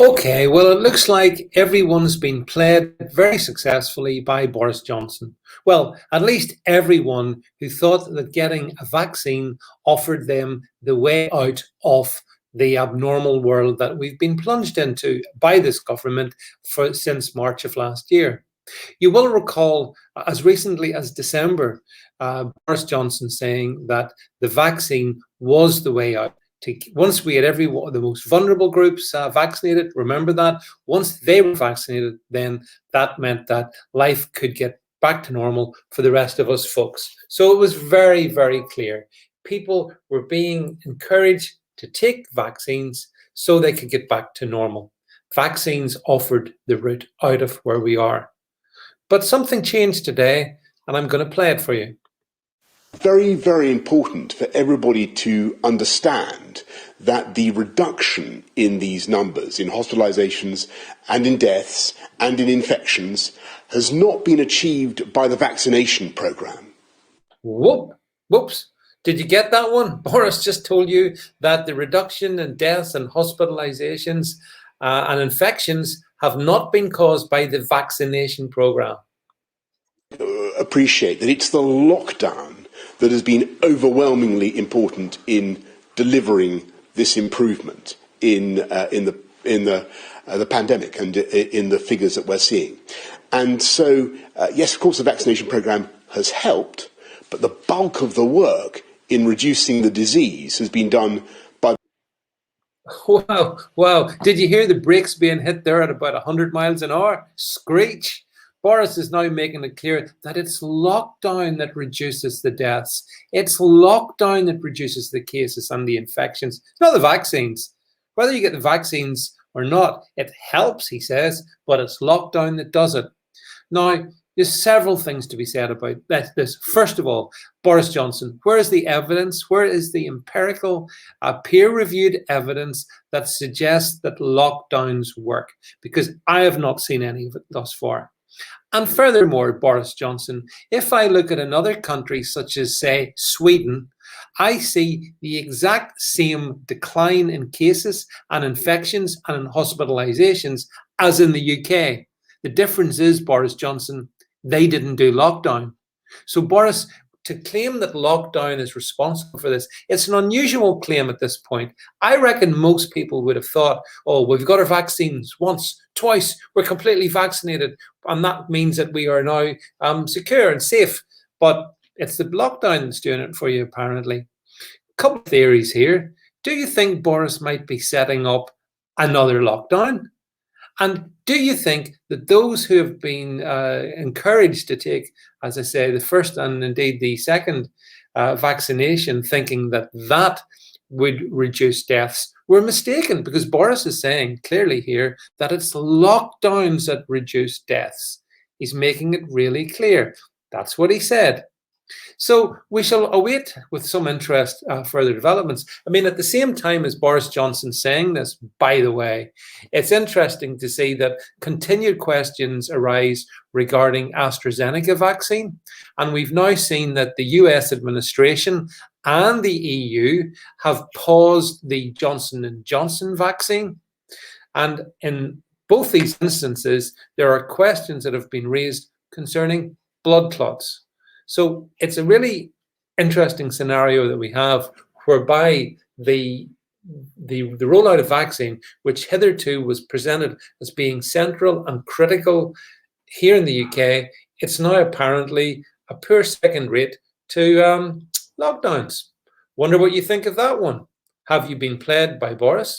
Okay, well, it looks like everyone's been played very successfully by Boris Johnson. Well, at least everyone who thought that getting a vaccine offered them the way out of the abnormal world that we've been plunged into by this government since March of last year. You will recall, as recently as December, Boris Johnson saying that the vaccine was the way out. Once we had the most vulnerable groups vaccinated, remember that, once they were vaccinated, then that meant that life could get back to normal for the rest of us folks. So it was very, very clear. People were being encouraged to take vaccines so they could get back to normal. Vaccines offered the route out of where we are. But something changed today, and I'm going to play it for you. Very, very important for everybody to understand that the reduction in these numbers, in hospitalizations and in deaths and in infections, has not been achieved by the vaccination program. Whoops. Did you get that one? Boris just told you that the reduction in deaths and hospitalizations and infections have not been caused by the vaccination program. Appreciate that it's the lockdown that has been overwhelmingly important in delivering this improvement in the pandemic and in the figures that we're seeing. And so, yes, of course, the vaccination program has helped, but the bulk of the work in reducing the disease has been done by. Wow. Did you hear the brakes being hit there at about 100 miles an hour? Screech. Boris is now making it clear that it's lockdown that reduces the deaths. It's lockdown that reduces the cases and the infections. It's not the vaccines. Whether you get the vaccines or not, it helps, he says, but it's lockdown that does it. Now, there's several things to be said about this. First of all, Boris Johnson, where is the evidence? Where is the empirical, peer-reviewed evidence that suggests that lockdowns work? Because I have not seen any of it thus far. And furthermore, Boris Johnson, if I look at another country such as, say, Sweden, I see the exact same decline in cases and infections and in hospitalizations as in the UK. The difference is, Boris Johnson, they didn't do lockdown. So Boris, to claim that lockdown is responsible for this, it's an unusual claim at this point. I reckon most people would have thought, oh, we've got our vaccines once, twice, we're completely vaccinated, and that means that we are now secure and safe. But it's the lockdown that's doing it for you, apparently. A couple of theories here. Do you think Boris might be setting up another lockdown? And do you think that those who have been encouraged to take, as I say, the first and indeed the second vaccination, thinking that that would reduce deaths, were mistaken? Because Boris is saying clearly here that it's lockdowns that reduce deaths. He's making it really clear. That's what he said. So we shall await with some interest further developments. I mean, at the same time as Boris Johnson saying this, by the way, it's interesting to see that continued questions arise regarding AstraZeneca vaccine. And we've now seen that the US administration and the EU have paused the Johnson & Johnson vaccine. And in both these instances, there are questions that have been raised concerning blood clots. So it's a really interesting scenario that we have, whereby the rollout of vaccine, which hitherto was presented as being central and critical here in the UK, it's now apparently a poor second rate to lockdowns. Wonder what you think of that one. Have you been played by Boris?